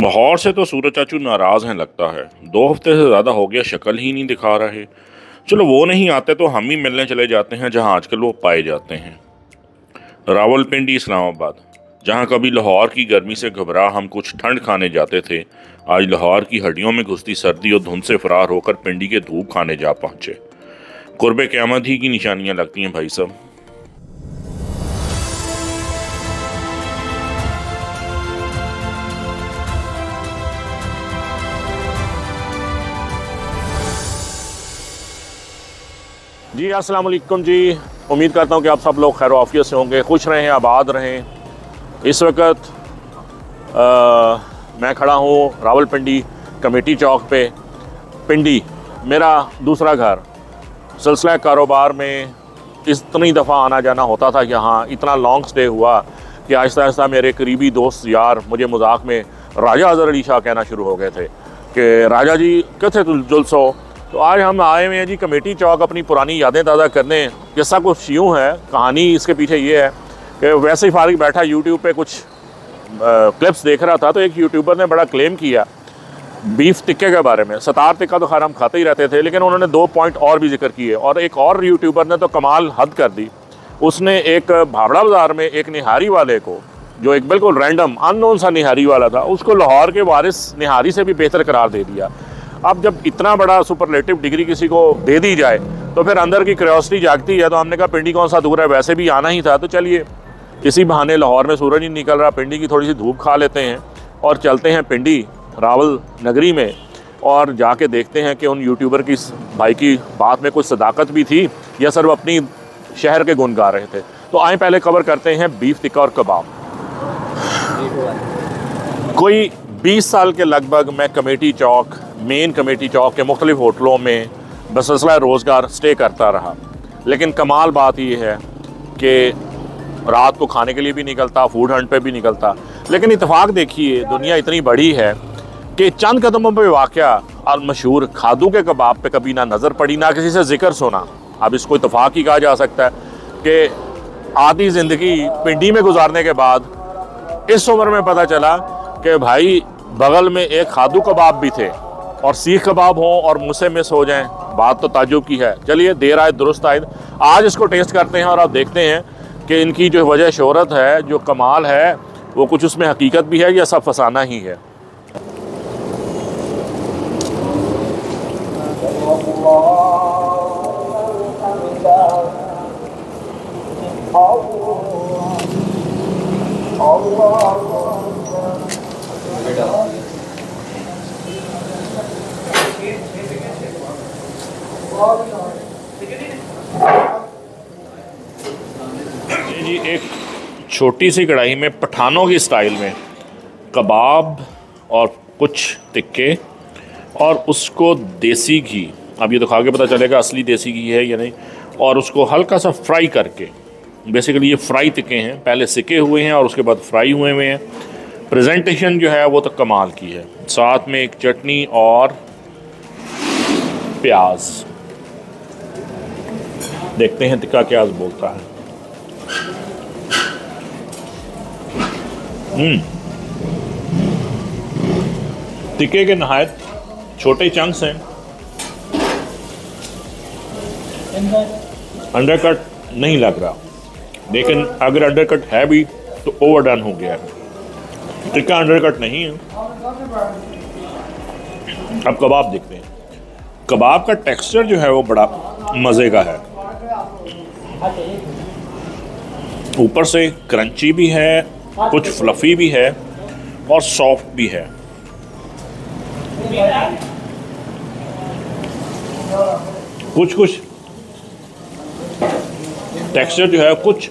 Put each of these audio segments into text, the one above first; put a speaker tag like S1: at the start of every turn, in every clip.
S1: लाहौर से तो सूरज चाचू नाराज़ हैं लगता है। 2 हफ्ते से ज़्यादा हो गया, शक्ल ही नहीं दिखा रहे। चलो वो नहीं आते तो हम ही मिलने चले जाते हैं जहां आजकल वो पाए जाते हैं। रावलपिंडी इस्लामाबाद, जहां कभी लाहौर की गर्मी से घबरा हम कुछ ठंड खाने जाते थे, आज लाहौर की हड्डियों में घुसती सर्दी और धुंध से फरार होकर पिंडी के धूप खाने जा पहुंचे। कुर्बे क़यामत ही की निशानियां लगती हैं भाई साहब। जी अस्सलाम वालेकुम जी, उम्मीद करता हूँ कि आप सब लोग खैर आफियत से होंगे, खुश रहें, आबाद रहें। इस वक्त मैं खड़ा हूँ रावलपिंडी कमेटी चौक पे। पिंडी मेरा दूसरा घर। सिलसिला कारोबार में इतनी दफ़ा आना जाना होता था, यहाँ इतना लॉन्ग स्टे हुआ कि आहिस्ता आहिस्ता मेरे करीबी दोस्त यार मुझे मजाक में राजा अज़हर अली शाह कहना शुरू हो गए थे कि राजा जी किथे जुलसो। तो आज हम आए हुए हैं जी कमेटी चौक अपनी पुरानी यादें ताज़ा करने। जैसा कुछ यूँ है, कहानी इसके पीछे ये है कि वैसे ही फारिग बैठा यूट्यूब पे कुछ क्लिप्स देख रहा था, तो एक यूट्यूबर ने बड़ा क्लेम किया बीफ टिक्के के बारे में। सतार टिक्का तो खैर हम खाते ही रहते थे, लेकिन उन्होंने 2 पॉइंट और भी जिक्र किए। और एक और यूट्यूबर ने तो कमाल हद कर दी। उसने एक भावड़ा बाज़ार में एक निहारी वाले को, जो एक बिल्कुल रैंडम अननोन सा निहारी वाला था, उसको लाहौर के वारिस निहारी से भी बेहतर करार दे दिया। अब जब इतना बड़ा सुपरलेटिव डिग्री किसी को दे दी जाए तो फिर अंदर की क्यूरियोसिटी जागती है। तो हमने कहा पिंडी कौन सा दूर है, वैसे भी आना ही था, तो चलिए इसी बहाने लाहौर में सूरज ही निकल रहा, पिंडी की थोड़ी सी धूप खा लेते हैं और चलते हैं पिंडी रावल नगरी में और जाके देखते हैं कि उन यूट्यूबर की भाई की बात में कुछ सदाकत भी थी या सिर्फ अपनी शहर के गुण गा रहे थे। तो आए पहले कवर करते हैं बीफ टिक्का और कबाब। कोई 20 साल के लगभग मैं कमेटी चौक, मेन कमेटी चौक के मुख्तलिफ होटलों में बसिलसिला रोज़गार स्टे करता रहा। लेकिन कमाल बात यह है कि रात को खाने के लिए भी निकलता, फूड हंट पे भी निकलता। लेकिन इत्तेफाक देखिए, दुनिया इतनी बड़ी है कि चंद कदमों पे वाक़या और मशहूर खादू के कबाब पे कभी ना नज़र पड़ी, ना किसी से जिक्र सुना। अब इसको इत्तेफाक ही कहा जा सकता है कि आधी ज़िंदगी पिंडी में गुजारने के बाद इस उम्र में पता चला कि भाई बगल में एक खादू कबाब भी थे और सीख कबाब हों और मुझसे मिस हो जाएं, बात तो ताज्जुब की है। चलिए देर आए दुरुस्त आए, आज इसको टेस्ट करते हैं और आप देखते हैं कि इनकी जो वजह शोहरत है, जो कमाल है, वो कुछ उसमें हकीकत भी है या सब फसाना ही है। जी एक छोटी सी कढ़ाई में पठानों की स्टाइल में कबाब और कुछ टिक्के और उसको देसी घी, अब ये तो खा के पता चलेगा असली देसी घी है या नहीं, और उसको हल्का सा फ्राई करके, बेसिकली ये फ्राई टिक्के हैं, पहले सिके हुए हैं और उसके बाद फ्राई हुए हुए हैं। प्रेजेंटेशन जो है वो तो कमाल की है, साथ में एक चटनी और प्याज। देखते हैं टिक्का क्या बोलता है। टिक्के के नहायत छोटे चंक्स हैं, अंडरकट नहीं लग रहा, लेकिन अगर अंडरकट है भी तो ओवरडन हो गया है। टिक्का अंडरकट नहीं है। अब कबाब देखते हैं। कबाब का टेक्सचर जो है वो बड़ा मज़े का है, ऊपर से क्रंची भी है, कुछ फ्लफी भी है और सॉफ्ट भी है। कुछ टेक्सचर जो है कुछ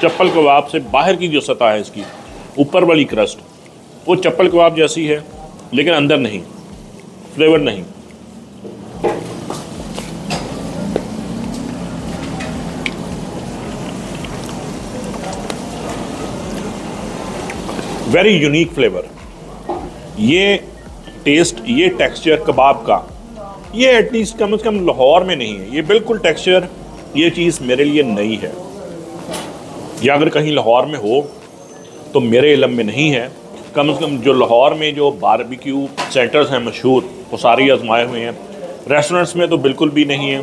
S1: चप्पल कबाब से बाहर की जो सतह है इसकी, ऊपर वाली क्रस्ट वो चप्पल कबाब जैसी है, लेकिन अंदर नहीं, फ्लेवर नहीं। Very unique flavour. ये टेस्ट, ये टेक्सचर कबाब का, ये एटलीस्ट कम से कम लाहौर में नहीं है। ये बिल्कुल टेक्सचर, ये चीज़ मेरे लिए नई है। या अगर कहीं लाहौर में हो तो मेरे इल्म में नहीं है। कम से कम जो लाहौर में जो बारबेक्यू सेंटर्स हैं मशहूर, वो सारे आजमाए हुए हैं। रेस्टोरेंट्स में तो बिल्कुल भी नहीं है।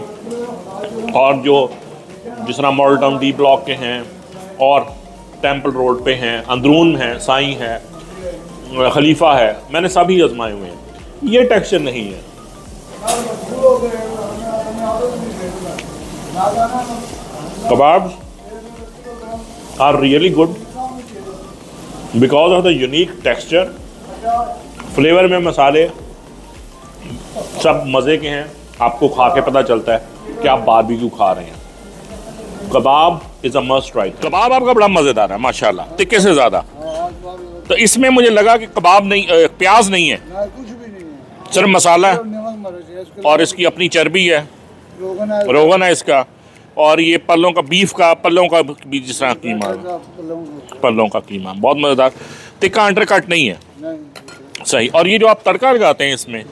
S1: और जो जिस तरह मॉडल टाउन डी ब्लॉक के हैं और टेंपल रोड पे हैं, अंदरून है, साई है, खलीफा है, मैंने सभी आजमाए हुए हैं। ये टेक्सचर नहीं है। Kebabs are really good because of the unique texture. Flavour में मसाले सब मज़े के हैं, आपको खा के पता चलता है कि आप बारबेक्यू खा रहे हैं। कबाब इज़ अ मस्ट ट्राई। कबाब आपका बड़ा मज़ेदार है माशाल्लाह, तिक्के से ज़्यादा। तो इसमें मुझे लगा कि कबाब नहीं, प्याज नहीं है,
S2: कुछ भी नहीं है,
S1: सिर्फ मसाला है और इसकी अपनी चर्बी है, रोगन है इसका। और ये पल्लों का बीफ का, पल्लों का भी जिस तरह कीमा, पल्लों का कीमा बहुत मज़ेदार। तिक्का अंडरकट नहीं है, सही। और ये जो आप तड़का लगाते हैं इसमें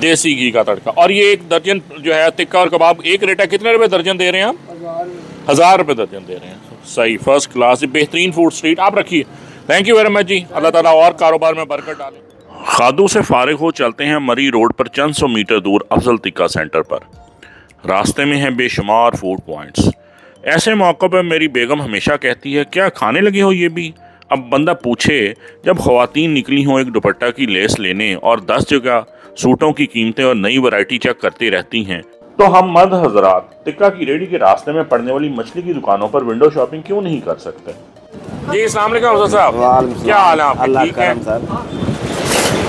S1: देसी घी का तड़का, और ये एक दर्जन जो है तिक्का और कबाब एक रेट है। कितने रुपए दर्जन दे रहे हैं आप? 1000 रुपये दर्जन दे रहे हैं, सही, फर्स्ट क्लास। बेहतरीन फूड स्ट्रीट आप रखिए। थैंक यू वेरी मच जी, अल्लाह ताला और कारोबार में बरकत डाले। खादू से फारिग हो चलते हैं मरी रोड पर चंद सौ मीटर दूर अफजल तिक्का सेंटर पर। रास्ते में हैं बेशुमार फूड पॉइंट्स। ऐसे मौक़ों पर मेरी बेगम हमेशा कहती है, क्या खाने लगे हो ये भी? अब बंदा पूछे, जब ख़वातीन निकली हों एक दुपट्टा की लेस लेने और 10 जगह सूटों की कीमतें और नई वैरायटी चेक करती रहती हैं, तो हम मर्द हजरात टिक्का की रेडी के रास्ते में पड़ने वाली मछली की दुकानों पर विंडो शॉपिंग क्यों नहीं कर सकते? जी अस्सलाम वालेकुम साहब, क्या हाल है आपके? ठीक है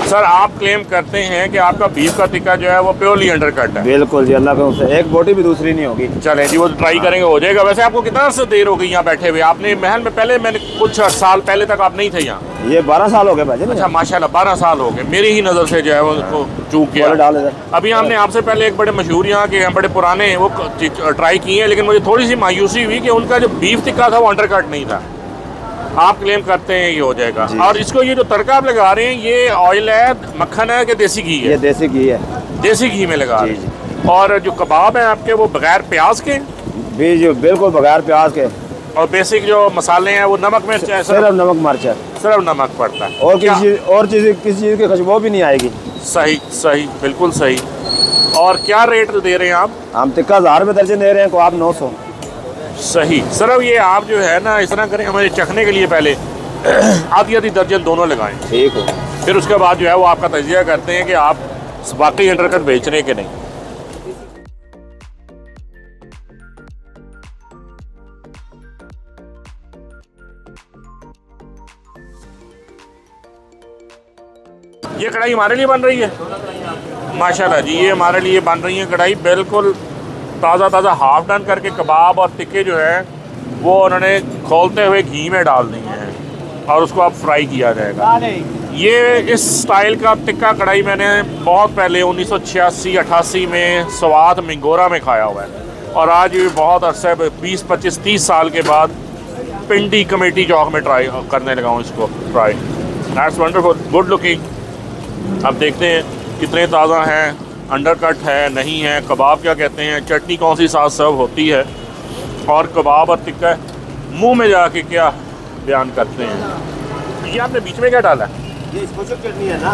S1: सर, आप क्लेम करते हैं कि आपका बीफ का टिक्का जो है वो प्योरली अंडरकट है।
S2: बिल्कुल जी, अल्लाह के एक बोटी भी दूसरी नहीं होगी।
S1: चलें जी, वो ट्राई करेंगे, हो जाएगा। वैसे आपको कितना से देर हो गई यहाँ बैठे हुए? आपने महल में पहले, मैंने कुछ साल पहले तक आप नहीं थे यहाँ?
S2: ये 12 साल हो गए भाई।
S1: अच्छा माशाल्लाह, 12 साल हो गए। मेरी ही नज़र से जो है वो चूक गया। अभी हमने आपसे पहले एक बड़े मशहूर यहाँ के बड़े पुराने वो ट्राई किए हैं, लेकिन मुझे थोड़ी सी मायूसी हुई कि उनका जो बीफ टिक्का था वो अंडरकट नहीं था। आप क्लेम करते हैं ये हो जाएगा। और इसको ये जो तड़का आप लगा रहे हैं, ये ऑयल है, मक्खन है कि देसी घी है?
S2: ये देसी घी है।
S1: देसी घी में लगा रहे हैं। और जो कबाब हैं आपके वो बगैर प्याज के?
S2: जी बिल्कुल बगैर प्याज के।
S1: और बेसिक जो मसाले हैं वो नमक मिर्च है?
S2: सिर्फ नमक मिर्च है,
S1: सिर्फ नमक पड़ता है।
S2: और किसी चीज़ की खुशबू भी नहीं आएगी।
S1: सही सही, बिल्कुल सही। और क्या रेट दे रहे हैं आप?
S2: हम टिक्का 1000 रुपये दर्जन दे रहे हैं, को आप 900।
S1: सही सर, अब ये आप जो है ना इस तरह करें, हमें चखने के लिए पहले आधी दर्जन दोनों लगाएं, ठीक हो। फिर उसके बाद जो है वो आपका तजिया करते हैं कि आप वाकई अंडरकट बेच रहे हैं कि नहीं। ये कढ़ाई हमारे लिए बन रही है माशाल्लाह जी, ये हमारे लिए बन रही है कढ़ाई, बिल्कुल ताज़ा हाफ डन करके। कबाब और टिक्के जो है वो उन्होंने खोलते हुए घी में डाल दिए हैं और उसको अब फ्राई किया जाएगा। ये इस स्टाइल का टिक्का कढ़ाई मैंने बहुत पहले 1986-88 में स्वात मिंगोरा में खाया हुआ है, और आज ये बहुत अरसे 20-25-30 साल के बाद पिंडी कमेटी चौक में ट्राई करने लगा हूँ इसको try. That's wonderful, good looking. अब देखते हैं कितने ताज़ा हैं, अंडरकट है नहीं है। कबाब क्या कहते हैं, चटनी कौन सी साथ सर्व होती है, और कबाब और टिक्का मुंह में जाके क्या बयान करते हैं। ये आपने बीच में क्या डाला है?
S2: ये स्पेशल चटनी है ना।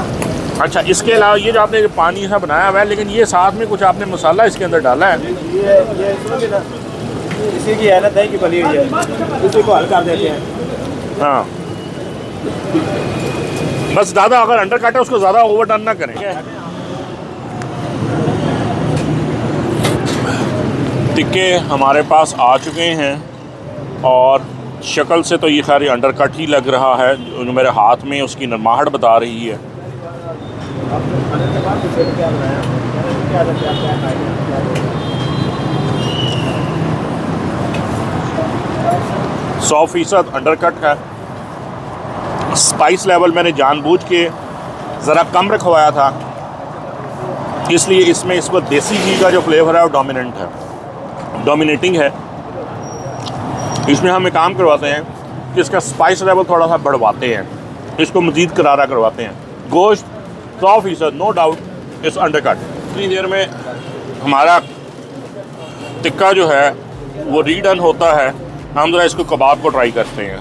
S1: अच्छा, इसके अलावा ये जो आपने पानी सा बनाया हुआ है, लेकिन ये साथ में कुछ आपने मसाला इसके अंदर डाला है?
S2: ये इसी की है ना, दही की बनी हुई है, उसी को हल्का देते हैं।
S1: हाँ, बस ज़्यादा अगर अंडरकट है उसको ज़्यादा ओवर डन ना करें। टिक्के हमारे पास आ चुके हैं, और शक्ल से तो ये सारी अंडरकट ही लग रहा है, जो मेरे हाथ में उसकी नरमाहट बता रही है। सौ % अंडरकट है। स्पाइस लेवल मैंने जानबूझ के ज़रा कम रखवाया था, इसलिए इसमें इसको देसी घी का जो फ्लेवर है वो डोमिनेटिंग है। इसमें हम एक काम करवाते हैं कि इसका स्पाइस लेवल थोड़ा सा बढ़वाते हैं, इसको मज़ीद करारा करवाते हैं। गोश्त 100% नो डाउट इस अंडरकट। इतनी देर में हमारा टिक्का जो है वो रीडन होता है। हम ज़रा इसको कबाब को ट्राई करते हैं।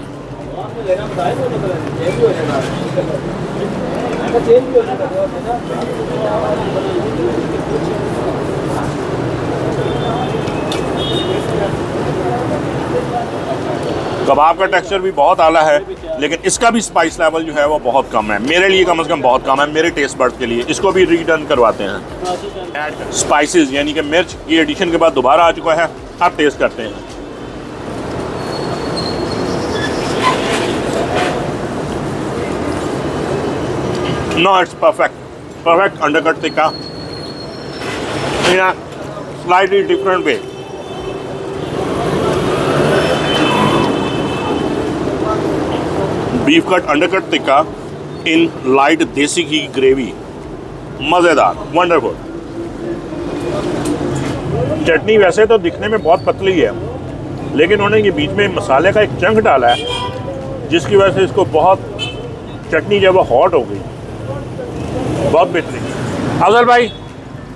S1: कबाब का टेक्सचर भी बहुत आला है, लेकिन इसका भी स्पाइस लेवल जो है वो बहुत कम है, मेरे लिए कम से कम बहुत कम है, मेरे टेस्ट बर्ड के लिए। इसको भी रीटर्न करवाते हैं। स्पाइसेस यानी कि मिर्च की एडिशन के बाद दोबारा आ चुका है, आप टेस्ट करते हैं। No, it's perfect undercut tikka in a slightly different way. Beef cut undercut tikka in light desi ghee gravy, मज़ेदार, वंडरफुल। चटनी वैसे तो दिखने में बहुत पतली है, लेकिन उन्होंने ये बीच में मसाले का एक चंक डाला है जिसकी वजह से इसको बहुत, चटनी जो है वो हॉट हो गई, बहुत बेहतरीन। अफजल भाई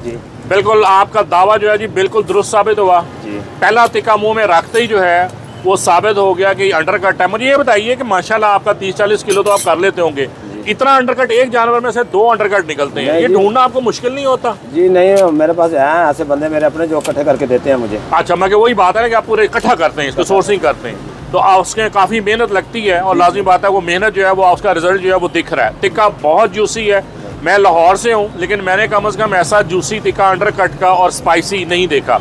S2: जी,
S1: बिल्कुल आपका दावा जो है जी बिल्कुल दुरुस्त साबित हुआ
S2: जी।
S1: पहला टिक्का मुंह में रखते ही जो है वो साबित हो गया कि अंडरकट है। मुझे ये बताइए कि माशाल्लाह आपका 30-40 किलो तो आप कर लेते होंगे, इतना अंडरकट एक जानवर में से 2 अंडरकट निकलते हैं, ये ढूंढना आपको मुश्किल नहीं होता?
S2: जी नहीं, मेरे पास हैं ऐसे बंदे मेरे अपने जो इकट्ठे करके देते हैं मुझे।
S1: अच्छा, मैं वही बात है ना कि आप पूरे इकट्ठा करते हैं, इसको सोर्सिंग करते हैं, तो उसके काफ़ी मेहनत लगती है और लाजमी बात है वो मेहनत जो है वो उसका रिजल्ट जो है वो दिख रहा है। टिक्का बहुत जूसी है, मैं लाहौर से हूँ लेकिन मैंने कम से कम ऐसा जूसी टिक्का अंडरकट का और स्पाइसी नहीं देखा।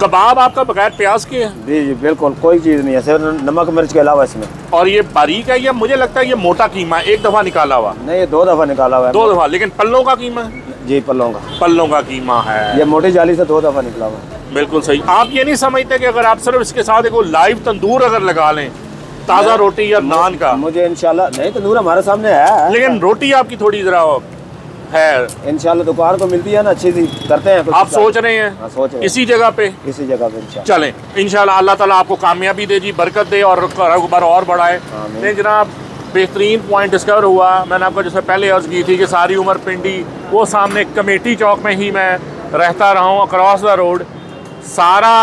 S1: कबाब आपका बगैर प्याज के है?
S2: जी जी बिल्कुल, कोई चीज़ नहीं है सिर्फ नमक मिर्च के अलावा इसमें।
S1: और ये बारीक है या मुझे लगता है ये मोटा कीमा है, एक दफ़ा निकाला हुआ?
S2: नहीं, ये 2 दफ़ा निकाला हुआ है।
S1: 2 दफ़ा, लेकिन पल्लों का कीमा है?
S2: जी, पल्लों का।
S1: पल्लों का कीमा है,
S2: ये मोटी जाली से 2 दफ़ा निकला हुआ है।
S1: बिल्कुल सही। आप ये नहीं समझते कि अगर आप सिर्फ इसके साथ एक लाइव तंदूर अगर लगा लें, ताज़ा रोटी या नान का?
S2: मुझे इंशाल्लाह, नहीं तंदूर हमारे सामने है,
S1: लेकिन रोटी आपकी थोड़ी जरा है,
S2: इंशाल्लाह दुकान को मिलती है ना, अच्छी सी करते हैं।
S1: आप सोच रहे हैं?
S2: हाँ, सोच रहे हैं
S1: इसी जगह पे,
S2: इसी जगह पे इंशाल्लाह।
S1: चलें इंशाल्लाह, अल्लाह ताला आपको कामयाबी दे जी, बरकत दे और कारोबार और बढ़ाए। नहीं जनाब, बेहतरीन पॉइंट डिस्कवर हुआ। मैंने आपको जैसे पहले अर्ज़ की थी कि सारी उम्र पिंडी, वो सामने कमेटी चौक में ही मैं रहता रहा हूँ, अक्रॉस द रोड सारा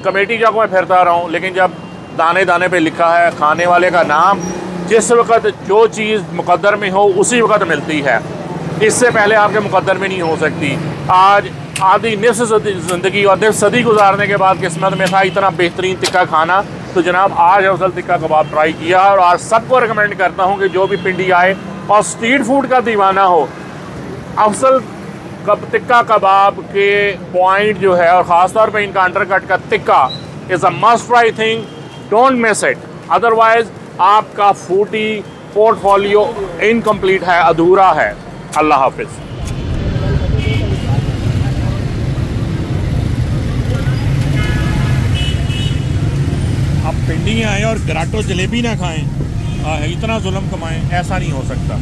S1: कमेटी चौक में फिरता रहा हूँ, लेकिन जब दाने दाने पे लिखा है खाने वाले का नाम, जिस वक़्त जो चीज़ मुकद्दर में हो उसी वक़्त मिलती है, इससे पहले आपके मुकद्दर में नहीं हो सकती। आज आधी निफ्स ज़िंदगी और निफ्स सदी गुजारने के बाद किस्मत में था इतना बेहतरीन टिक्का खाना, तो जनाब आज अफजल टिक्का कबाब ट्राई किया और आज सबको रिकमेंड करता हूँ कि जो भी पिंडी आए और स्ट्रीट फूड का दीवाना हो, अफजल टिक्का कबाब के पॉइंट जो है और ख़ास तौर पे इनका अंडरकट का tikka is a must try thing, don't miss it, otherwise आपका फूडी पोर्टफोलियो इनकम्प्लीट है, अधूरा है। अल्लाह हाफिज़। अब पिंडी आए और गराटो जलेबी ना खाएं, इतना जुल्म कमाएं, ऐसा नहीं हो सकता।